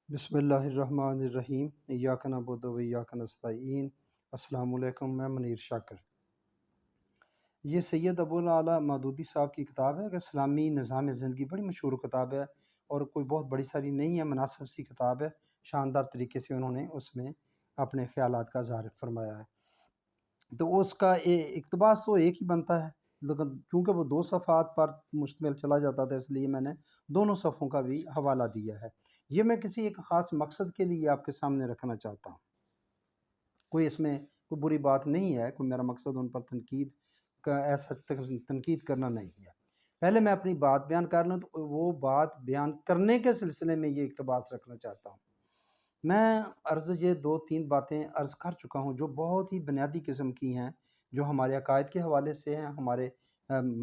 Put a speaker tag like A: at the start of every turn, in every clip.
A: بسم اللہ الرحمن الرحیم ایاک نعبد و ایاک نستعین۔ السلام علیکم، میں منیر شاکر۔ یہ سید ابو العلا مودودی صاحب کی کتاب ہے کہ اسلامی نظام زندگی، بڑی مشہور کتاب ہے اور کوئی بہت بڑی ساری نہیں ہے، مناسب سی کتاب ہے۔ شاندار طریقے سے انہوں نے اس میں اپنے خیالات کا اظہار فرمایا ہے۔ تو اس کا اقتباس تو ایک ہی بنتا ہے، لیکن چونکہ وہ 2 صفحات پر مشتمل چلا جاتا تھا، اس لیے میں نے دونوں صفحوں کا بھی حوالہ دیا ہے۔ یہ میں کسی ایک خاص مقصد کے لیے آپ کے سامنے رکھنا چاہتا ہوں۔ کوئی اس میں کوئی بری بات نہیں ہے، کوئی میرا مقصد ان پر تنقید کا ایسا تنقید کرنا نہیں ہے۔ پہلے میں اپنی بات بیان کر لوں تو وہ بات بیان کرنے کے سلسلے میں یہ اقتباس رکھنا چاہتا ہوں۔ میں یہ 2-3 باتیں عرض کر چکا ہوں جو بہت ہی بنیادی قسم کی ہیں، جو ہمارے عقائد کے حوالے سے ہیں، ہمارے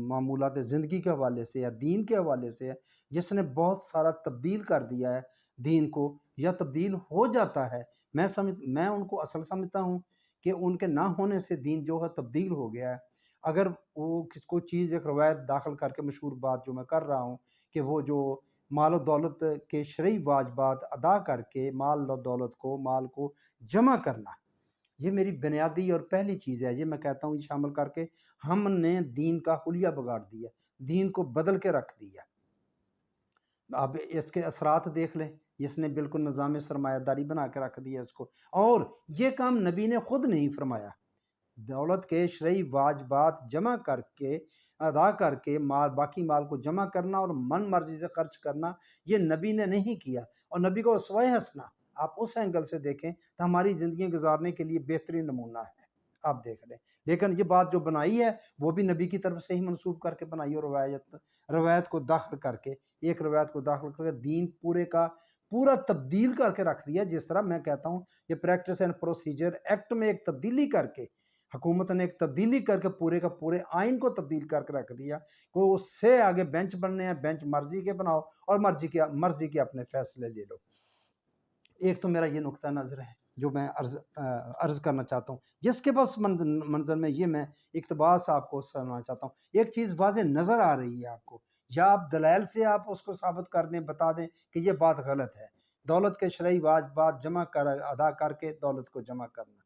A: معمولات زندگی کے حوالے سے یا دین کے حوالے سے ہے، جس نے بہت سارا تبدیل کر دیا ہے دین کو، یا تبدیل ہو جاتا ہے۔ میں ان کو اصل سمجھتا ہوں کہ ان کے نہ ہونے سے دین جو ہے تبدیل ہو گیا ہے۔ اگر وہ کوئی چیز ایک روایت داخل کر کے، مشہور بات جو میں کر رہا ہوں کہ وہ جو مال و دولت کے شرعی واجبات ادا کر کے مال و دولت کو، مال کو جمع کرنا، یہ میری بنیادی اور پہلی چیز ہے۔ یہ میں کہتا ہوں، یہ شامل کر کے ہم نے دین کا حلیہ بگاڑ دیا، دین کو بدل کے رکھ دیا۔ اب اس کے اثرات دیکھ لیں، اس نے بالکل نظام سرمایہ داری بنا کے رکھ دیا اس کو، اور یہ کام نبی نے خود نہیں فرمایا۔ دولت کے شرعی واجبات جمع کر کے، ادا کر کے باقی مال کو جمع کرنا اور من مرضی سے خرچ کرنا، یہ نبی نے نہیں کیا۔ اور نبی کو اسوہ حسنہ آپ اس اینگل سے دیکھیں تو ہماری زندگی گزارنے کے لیے بہترین نمونہ ہے، آپ دیکھ لیں۔ لیکن یہ بات جو بنائی ہے وہ بھی نبی کی طرف سے ہی منسوب کر کے بنائی، اور روایت کو داخل کر کے، ایک روایت کو داخل کر کے دین پورے کا پورا تبدیل کر کے رکھ دیا۔ جس طرح میں کہتا ہوں یہ پریکٹس اینڈ پروسیجر ایکٹ میں ایک تبدیلی کر کے، حکومت نے ایک تبدیلی کر کے پورے کا پورے آئین کو تبدیل کر کے رکھ دیا کہ اس سے آگے بینچ بننے ہیں، بینچ مرضی کے بناؤ اور مرضی کے اپنے فیصلے لے لو۔ ایک تو میرا یہ نقطہ نظر ہے جو میں عرض کرنا چاہتا ہوں، جس کے بس منظر میں یہ میں اقتباس آپ کو سنانا چاہتا ہوں۔ ایک چیز واضح نظر آ رہی ہے آپ کو، یا آپ دلائل سے آپ اس کو ثابت کر دیں، بتا دیں کہ یہ بات غلط ہے۔ دولت کے شرعی واجبات جمع ادا کر کے دولت کو جمع کرنا۔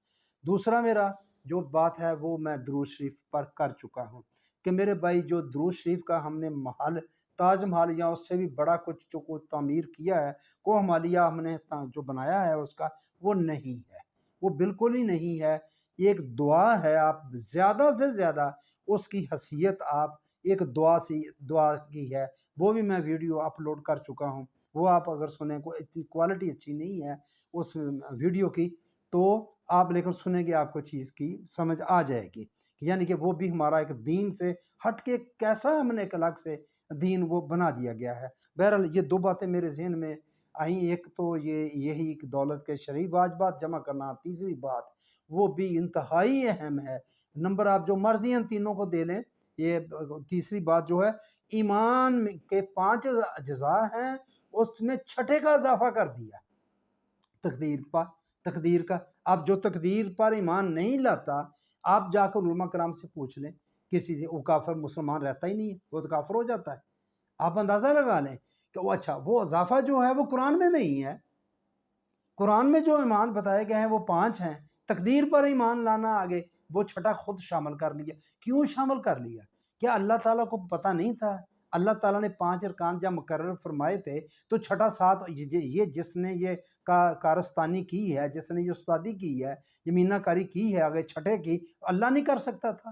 A: دوسرا میرا جو بات ہے وہ میں درود شریف پر کر چکا ہوں کہ میرے بھائی، جو درود شریف کا ہم نے محل تاج محل یا اس سے بھی بڑا کچھ جو کو تعمیر کیا ہے، کوہ مالیہ ہم نے جو بنایا ہے اس کا، وہ نہیں ہے، وہ بالکل ہی نہیں ہے۔ یہ ایک دعا ہے، آپ زیادہ سے زیادہ اس کی حیثیت آپ ایک دعا کی ہے، وہ بھی میں ویڈیو اپلوڈ کر چکا ہوں۔ وہ آپ اگر سنیں، کو اتنی کوالٹی اچھی نہیں ہے اس ویڈیو کی، تو آپ لیکن سنیں گے آپ کو چیز کی سمجھ آ جائے گی، یعنی کہ وہ بھی ہمارا ایک دین سے ہٹ کے کیسا ہم نے ایک الگ سے دین وہ بنا دیا گیا ہے۔ بہرحال یہ 2 باتیں میرے ذہن میں آئیں، ایک تو یہی کہ دولت کے شرعی واجبات جمع کرنا، تیسری بات وہ بھی انتہائی اہم ہے۔ نمبر آپ جو مرضی ان تینوں کو دے لیں، یہ تیسری بات جو ہے، ایمان کے 5 اجزاء ہیں، اس میں 6 کا اضافہ کر دیا، تقدیر کا۔ اب جو تقدیر پر ایمان نہیں لاتا، آپ جا کر علماء کرام سے پوچھ لیں، کسی سے، وہ کافر مسلمان رہتا ہی نہیں ہے، وہ تو کافر ہو جاتا ہے۔ آپ اندازہ لگا لیں کہ وہ اضافہ جو ہے وہ قرآن میں نہیں ہے۔ قرآن میں جو ایمان بتائے گئے ہیں وہ 5 ہیں، تقدیر پر ایمان لانا آگے وہ 6 خود شامل کر لیا۔ کیوں شامل کر لیا؟ کیا اللہ تعالیٰ کو پتہ نہیں تھا؟ اللہ تعالیٰ نے 5 ارکان جب مقرر فرمائے تھے تو 6 7 یہ جس نے یہ کارستانی کی ہے، جس نے یہ استادی کی ہے، یہ مینہ کاری کی ہے، آگے 6 کی اللہ نہیں کر سکتا تھا؟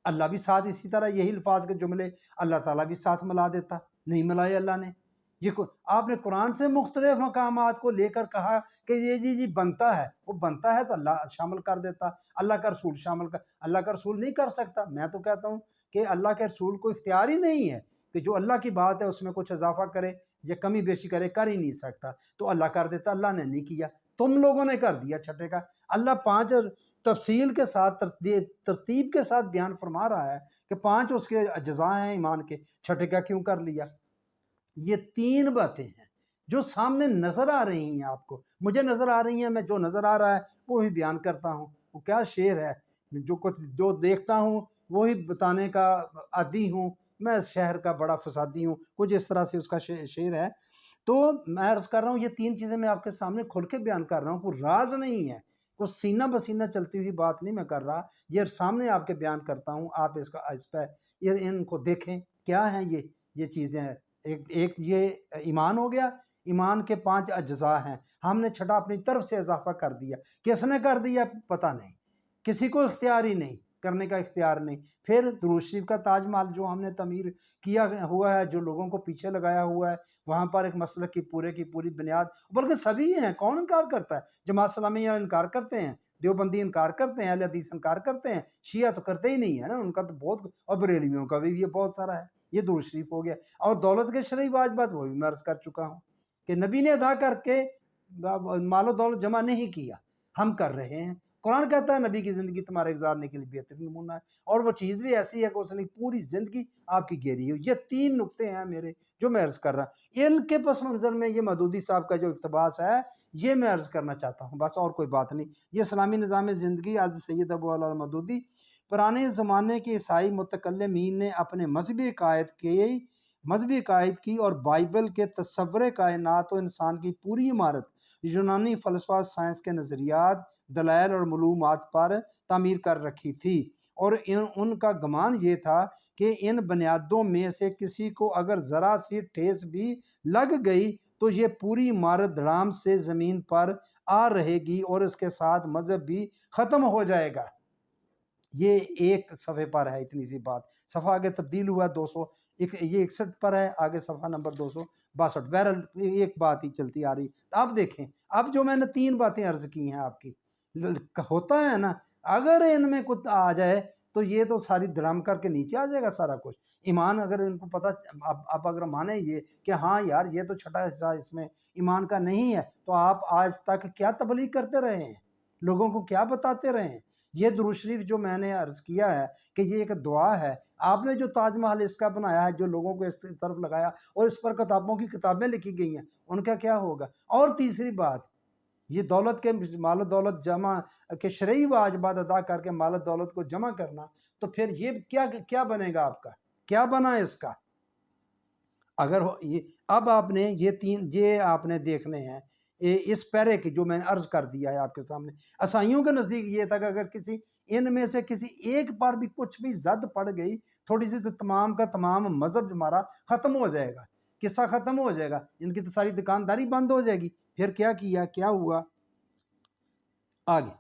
A: اللہ بھی ساتھ اسی طرح یہی الفاظ کے جملے اللہ تعالیٰ بھی ساتھ ملا دیتا، نہیں ملائے اللہ نے۔ آپ نے قرآن سے مختلف مقامات کو لے کر کہا کہ یہ جی بنتا ہے، وہ بنتا ہے تو اللہ شامل کر دیتا، اللہ کا رسول اللہ کا رسول نہیں کر سکتا۔ میں تو کہتا ہوں کہ اللہ کے رسول کو اختیار ہی نہیں ہے کہ جو اللہ کی بات ہے اس میں کچھ اضافہ کرے یا کمی بیشی کرے، کر ہی نہیں سکتا، تو اللہ کر دیتا، اللہ نے نہیں کیا، تم لوگوں نے کر دیا 6 کا۔ اللہ 5 تفصیل کے ساتھ، ترتیب کے ساتھ بیان فرما رہا ہے کہ 5 اس کے اجزاء ہیں ایمان کے، 6 کا کیوں کر لیا؟ یہ 3 باتیں ہیں جو سامنے نظر آ رہی ہیں، آپ کو، مجھے نظر آ رہی ہیں، میں جو نظر آ رہا ہے وہی بیان کرتا ہوں۔ وہ کیا شعر ہے، جو دیکھتا ہوں وہی بتانے کا عادی ہوں، میں اس شہر کا بڑا فسادی ہوں، کچھ اس طرح سے اس کا شعر ہے۔ تو میں عرض کر رہا ہوں یہ تین چیزیں میں آپ کے سامنے کھل کے بیان کر رہا ہوں، کوئی راز نہیں ہے، کوئی سینہ بسینہ چلتی ہوئی بات نہیں میں کر رہا، یہ سامنے آپ کے بیان کرتا ہوں، آپ اس پہ ان کو دیکھیں کیا ہیں یہ چیزیں ہیں۔ ایک یہ ایمان ہو گیا، ایمان کے 5 اجزاء ہیں، ہم نے چھٹا اپنی طرف سے اضافہ کر دیا، کس نے کر دیا پتہ نہیں، کسی کو اختیار ہی نہیں، کرنے کا اختیار نہیں۔ پھر درود شریف کا تاج محل جو ہم نے تعمیر کیا ہوا ہے، جو لوگوں کو پیچھے لگایا ہوا ہے، وہاں پر ایک مسلک کی پوری بنیاد، بلکہ سبھی ہیں، کون انکار کرتا ہے؟ جماعت اسلامیہ انکار کرتے ہیں، دیوبندی انکار کرتے ہیں، اہل حدیث انکار کرتے ہیں، شیعہ تو کرتے ہی نہیں ہے نا، ان کا تو بہت، اور بریلویوں کا بھی یہ بہت سارا ہے۔ یہ درود شریف ہو گیا، اور دولت کے شرعی واجبات وہ بھی میں عرض کر چکا ہوں کہ نبی نے ادا کر کے مال و دولت جمع نہیں کیا، ہم کر رہے ہیں۔ قرآن کہتا ہے نبی کی زندگی تمہارے گزارنے کے لیے بہترین نمونہ ہے، اور وہ چیز بھی ایسی ہے کہ اس نے پوری زندگی آپ کی گھیری ہے۔ یہ 3 نقطے ہیں میرے جو میں عرض کر رہا ہوں، ان کے پس منظر میں یہ مودودی صاحب کا جو اقتباس ہے یہ میں عرض کرنا چاہتا ہوں، بس اور کوئی بات نہیں۔ یہ اسلامی نظام زندگی از سید ابو اعلی مودودی، پرانے زمانے کے عیسائی متکلمین نے اپنے مذہبی عقائد کی اور بائبل کے تصور کائنات و انسان کی پوری عمارت یونانی فلسفہ سائنس کے نظریات، دلائل اور معلومات پر تعمیر کر رکھی تھی، اور ان کا گمان یہ تھا کہ ان بنیادوں میں سے کسی کو اگر ذرا سی ٹھیس بھی لگ گئی تو یہ پوری عمارت دھڑام سے زمین پر آ رہے گی اور اس کے ساتھ مذہب بھی ختم ہو جائے گا۔ یہ ایک صفحے پر ہے اتنی سی بات، صفحہ آگے تبدیل ہوا 200، یہ 61 پر ہے، آگے صفحہ نمبر 262۔ بہرحال ایک بات ہی چلتی آ رہی۔ اب دیکھیں، اب جو میں نے 3 باتیں عرض کی ہیں آپ کی، ہوتا ہے نا، اگر ان میں کچھ آ جائے تو یہ تو ساری دھڑام کر کے نیچے آ جائے گا سارا کچھ۔ ایمان اگر ان کو پتہ، اب اگر مانیں یہ کہ ہاں یار یہ تو چھٹا حصہ اس میں ایمان کا نہیں ہے، تو آپ آج تک کیا تبلیغ کرتے رہے ہیں، لوگوں کو کیا بتاتے رہے ہیں؟ یہ درود شریف جو میں نے عرض کیا ہے کہ یہ ایک دعا ہے، آپ نے جو تاج محل اس کا بنایا ہے، جو لوگوں کو اس طرف لگایا اور اس پر کتابوں کی کتابیں لکھی گئی ہیں، ان کا کیا ہوگا؟ اور تیسری بات، یہ دولت کے مال و دولت جمع کے شرعی واجبات ادا کر کے مال و دولت کو جمع کرنا، تو پھر یہ کیا بنے گا آپ کا؟ کیا بنا اس کا؟ اگر اب آپ نے یہ آپ نے دیکھنے ہیں اس پیرے کی جو میں نے عرض کر دیا ہے آپ کے سامنے۔ عیسائیوں کے نزدیک یہ تھا کہ اگر کسی ان میں سے کسی ایک پر بھی کچھ بھی زد پڑ گئی تھوڑی سی، تو تمام کا تمام مذہب ہمارا ختم ہو جائے گا، قصہ ختم ہو جائے گا، ان کی تو ساری دکانداری بند ہو جائے گی۔ پھر کیا ہوا آگے؟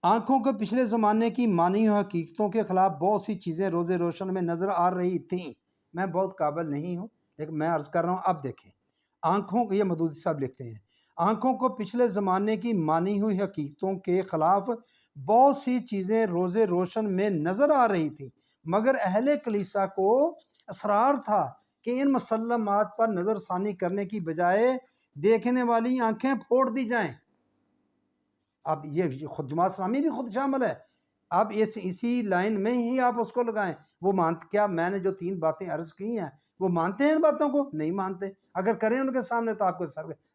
A: آنکھوں کو پچھلے زمانے کی مانی ہوئی حقیقتوں کے خلاف بہت سی چیزیں روز روشن میں نظر آ رہی تھیں۔ میں بہت قابل نہیں ہوں لیکن میں عرض کر رہا ہوں، اب دیکھیں، آنکھوں کو، یہ مودودی صاحب لکھتے ہیں، آنکھوں کو پچھلے زمانے کی مانی ہوئی حقیقتوں کے خلاف بہت سی چیزیں روز روشن میں نظر آ رہی تھیں، مگر اہل کلیسا کو اصرار تھا کہ ان مسلمات پر نظر ثانی کرنے کی بجائے دیکھنے والی آنکھیں پھوڑ دی جائیں۔ اب یہ خود جماعت اسلامی بھی خود شامل ہے، اب اسی لائن میں ہی آپ اس کو لگائیں۔ وہ کیا میں نے جو 3 باتیں عرض کی ہیں وہ مانتے ہیں ان باتوں کو؟ نہیں مانتے۔ اگر کریں ان کے سامنے تو آپ کے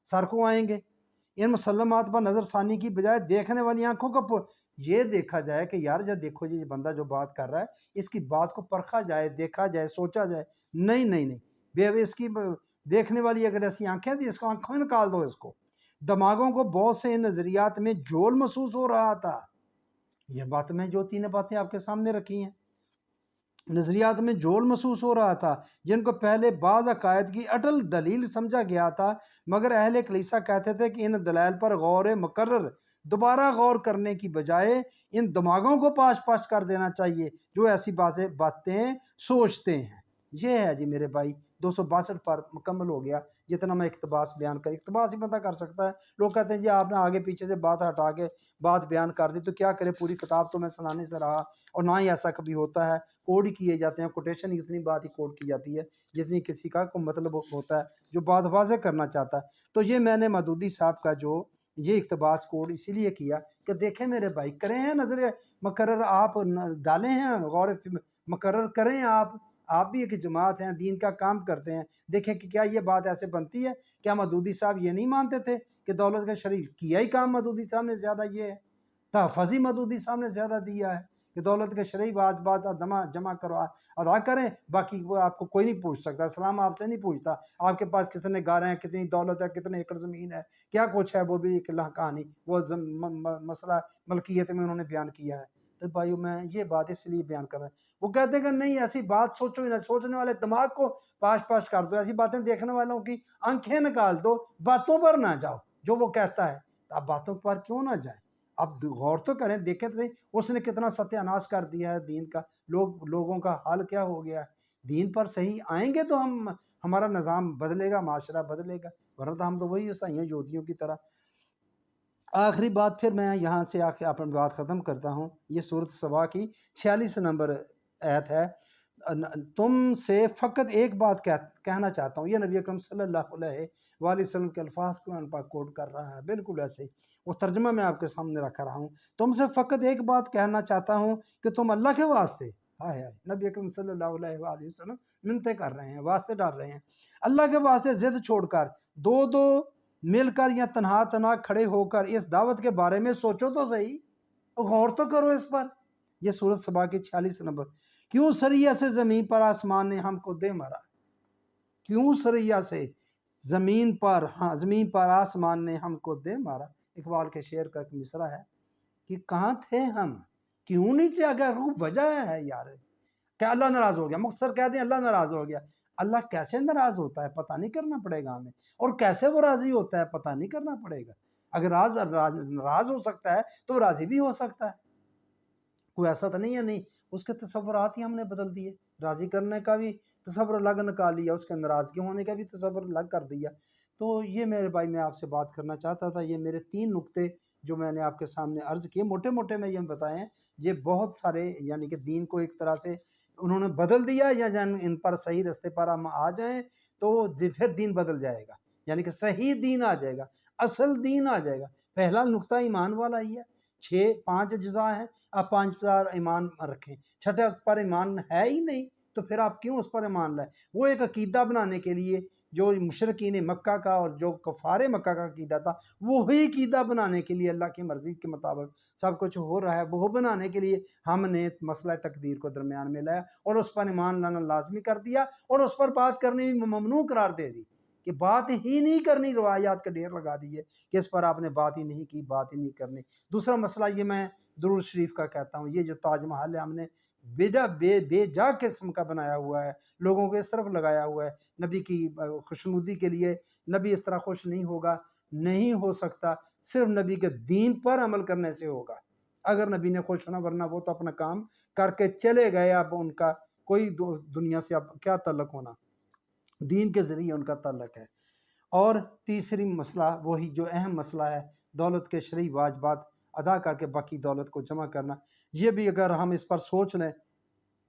A: سر کو آئیں گے۔ ان مسلمات پر نظر ثانی کی بجائے دیکھنے والی آنکھوں کو یہ دیکھا جائے کہ یار جب دیکھو یہ بندہ جو بات کر رہا ہے اس کی بات کو پرکھا جائے، دیکھا جائے، سوچا جائے۔ نہیں، اس کی دیکھنے والی اگر ایسی آنکھیں تھی، اس کو آنکھوں میں نکال دو۔ اس کو دماغوں کو بہت سے نظریات میں جول محسوس ہو رہا تھا۔ یہ بات میں جو 3 باتیں آپ کے سامنے رکھی ہیں، نظریات میں جول محسوس ہو رہا تھا جن کو پہلے بعض عقائد کی اٹل دلیل سمجھا گیا تھا، مگر اہل کلیسا کہتے تھے کہ ان دلائل پر غور مکرر دوبارہ غور کرنے کی بجائے ان دماغوں کو پاش کر دینا چاہیے جو ایسی باتیں سوچتے ہیں۔ یہ ہے جی میرے بھائی، 262 پر مکمل ہو گیا۔ جتنا میں اقتباس بیان اقتباس ہی بندہ کر سکتا ہے۔ لوگ کہتے ہیں جی آپ نے آگے پیچھے سے بات ہٹا کے بات بیان کر دی تو کیا کرے، پوری کتاب تو میں سنانے سے رہا، اور نہ ہی ایسا کبھی ہوتا ہے، کوڈ ہی کیے جاتے ہیں، کوٹیشن اتنی بات ہی کوڈ کی جاتی ہے جتنی کسی کا کوئی مطلب ہوتا ہے جو بات واضح کرنا چاہتا ہے۔ تو یہ میں نے مودودی صاحب کا جو یہ اقتباس کوڈ اسی لیے کیا کہ دیکھیں میرے بھائی، کریں ہیں نظر مقرر، آپ ڈالیں ہیں، غور مقرر کریں، آپ بھی ایک جماعت ہیں، دین کا کام کرتے ہیں، دیکھیں کہ کیا یہ بات ایسے بنتی ہے؟ کیا مودودی صاحب یہ نہیں مانتے تھے کہ دولت کا شریف کیا ہی کام مودودی صاحب نے زیادہ یہ ہے، تحفظی مودودی صاحب نے زیادہ دیا ہے؟ کہ دولت کے شرعی واجبات جمع کرو ادا کریں، باقی وہ آپ کو کوئی نہیں پوچھ سکتا۔ اسلام آپ سے نہیں پوچھتا آپ کے پاس کتنے گارے ہیں، کتنی دولت ہے، کتنے ایکڑ زمین ہے، کیا کچھ ہے، وہ بھی ایک اللہ کہانی، وہ مسئلہ ملکیت میں انہوں نے بیان کیا ہے۔ تو بھائیو میں یہ بات اس لیے بیان کر رہا ہوں، وہ کہتے ہیں کہ نہیں ایسی بات سوچو ہی نہ، سوچنے والے دماغ کو پاش کر دو، ایسی باتیں دیکھنے والوں کی آنکھیں نکال دو، باتوں پر نہ جاؤ جو وہ کہتا ہے۔ آپ باتوں پر کیوں نہ جائیں، آپ غور تو کریں، دیکھیں تو اس نے کتنا ستیہ ناش کر دیا ہے دین کا، لوگوں کا حال کیا ہو گیا ہے۔ دین پر صحیح آئیں گے تو ہمارا نظام بدلے گا، معاشرہ بدلے گا، ورنہ تو ہم تو وہی عیسائیوں یہودیوں کی طرح۔ آخری بات پھر میں یہاں سے اپنی بات ختم کرتا ہوں۔ یہ سورۃ سبا کی 46 نمبر آیت ہے۔ تم سے فقط ایک بات کہنا چاہتا ہوں، یہ نبی اکرم صلی اللہ علیہ وآلہ وسلم کے الفاظ قرآن پاک کوٹ کر رہا ہے، بالکل ایسے ہی وہ ترجمہ میں آپ کے سامنے رکھ رہا ہوں۔ تم سے فقط ایک بات کہنا چاہتا ہوں کہ تم اللہ کے واسطے، نبی اکرم صلی اللہ علیہ وآلہ وسلم منتیں کر رہے ہیں، واسطے ڈال رہے ہیں، اللہ کے واسطے ضد چھوڑ کر دو مل کر یا تنہا کھڑے ہو کر اس دعوت کے بارے میں سوچو تو صحیح، غور تو کرو اس پر۔ یہ سورۃ سبا کی 46 نمبر۔ کیوں سریا سے زمین پر آسمان نے ہم کو دے مارا، کیوں سریا سے زمین پر آسمان نے ہم کو دے مارا۔ اقبال کے شعر کا ایک مصرع ہے کہ کہاں تھے ہم، کیوں نہیں چاہ گیا، وجہ ہے یار، کہ اللہ ناراض ہو گیا، مختصر کہہ دیں اللہ ناراض ہو گیا۔ اللہ کیسے ناراض ہوتا ہے پتہ نہیں کرنا پڑے گا ہمیں، اور کیسے وہ راضی ہوتا ہے پتہ نہیں کرنا پڑے گا۔ اگر ناراض ہو سکتا ہے تو راضی بھی ہو سکتا ہے، کوئی ایسا تو نہیں ہے نہیں، اس کے تصورات ہی ہم نے بدل دیے، راضی کرنے کا بھی تصور الگ نکال لیا، اس کے ناراضگی ہونے کا بھی تصور الگ کر دیا۔ تو یہ میرے بھائی میں آپ سے بات کرنا چاہتا تھا، یہ میرے 3 نقطے جو میں نے آپ کے سامنے عرض کیے، موٹے موٹے میں یہ بتائے ہیں، یہ بہت سارے یعنی کہ دین کو ایک طرح سے انہوں نے بدل دیا، یا ان پر صحیح رستے پر ہم آ جائیں تو پھر دین بدل جائے گا، یعنی کہ صحیح دین آ جائے گا، اصل دین آ جائے گا۔ پہلا نقطہ ایمان والا ہی ہے، 5 اجزاء ہیں، آپ 5 پر ایمان رکھیں، چھٹے پر ایمان ہے ہی نہیں تو پھر آپ کیوں اس پر ایمان لائیں؟ وہ ایک عقیدہ بنانے کے لیے جو مشرکین مکہ کا اور جو کفار مکہ کا عقیدہ تھا، وہی عقیدہ بنانے کے لیے اللہ کی مرضی کے مطابق سب کچھ ہو رہا ہے، وہ بنانے کے لیے ہم نے مسئلہ تقدیر کو درمیان میں لایا اور اس پر ایمان لانا لازمی کر دیا، اور اس پر بات کرنی بھی ممنوع قرار دے دی کہ بات ہی نہیں کرنی، روایات کا ڈھیر لگا دیے کہ اس پر آپ نے بات ہی نہیں کی، بات ہی نہیں کرنی۔ دوسرا مسئلہ یہ میں درود شریف کا کہتا ہوں، یہ جو تاج محل ہے ہم نے بے جا قسم کا بنایا ہوا ہے، لوگوں کو اس طرف لگایا ہوا ہے نبی کی خوشنودی کے لیے۔ نبی اس طرح خوش نہیں ہوگا، نہیں ہو سکتا، صرف نبی کے دین پر عمل کرنے سے ہوگا۔ اگر نبی نے خوش ہونا، ورنہ وہ تو اپنا کام کر کے چلے گئے، اب ان کا کوئی دنیا سے اب کیا تعلق ہونا، دین کے ذریعے ان کا تعلق ہے۔ اور تیسری مسئلہ وہی جو اہم مسئلہ ہے، دولت کے شرعی واجبات ادا کر کے باقی دولت کو جمع کرنا، یہ بھی اگر ہم اس پر سوچ لیں،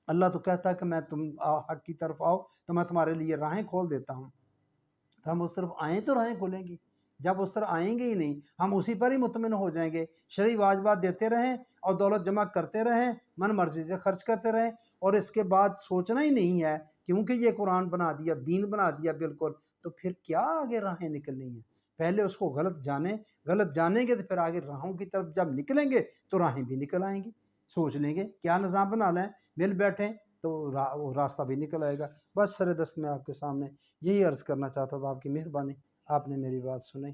A: اللہ تو کہتا ہے کہ میں تم حق کی طرف آؤ تو میں تمہارے لیے راہیں کھول دیتا ہوں، تو ہم اس طرف آئیں تو راہیں کھولیں گی، جب اس طرح آئیں گے ہی نہیں، ہم اسی پر ہی مطمئن ہو جائیں گے، شرعی واجبات دیتے رہیں اور دولت جمع کرتے رہیں، من مرضی سے خرچ کرتے رہیں، اور اس کے بعد سوچنا ہی نہیں ہے کیونکہ یہ قرآن بنا دیا، دین بنا دیا بالکل، تو پھر کیا آگے راہیں نکلنی ہیں؟ پہلے اس کو غلط جانیں گے تو پھر آگے راہوں کی طرف جب نکلیں گے تو راہیں بھی نکل آئیں گی، سوچ لیں گے کیا نظام بنا لیں، مل بیٹھیں تو وہ راستہ بھی نکل آئے گا۔ بس سر دست میں آپ کے سامنے یہی عرض کرنا چاہتا تھا، آپ کی مہربانی، آپ نے میری بات سنی۔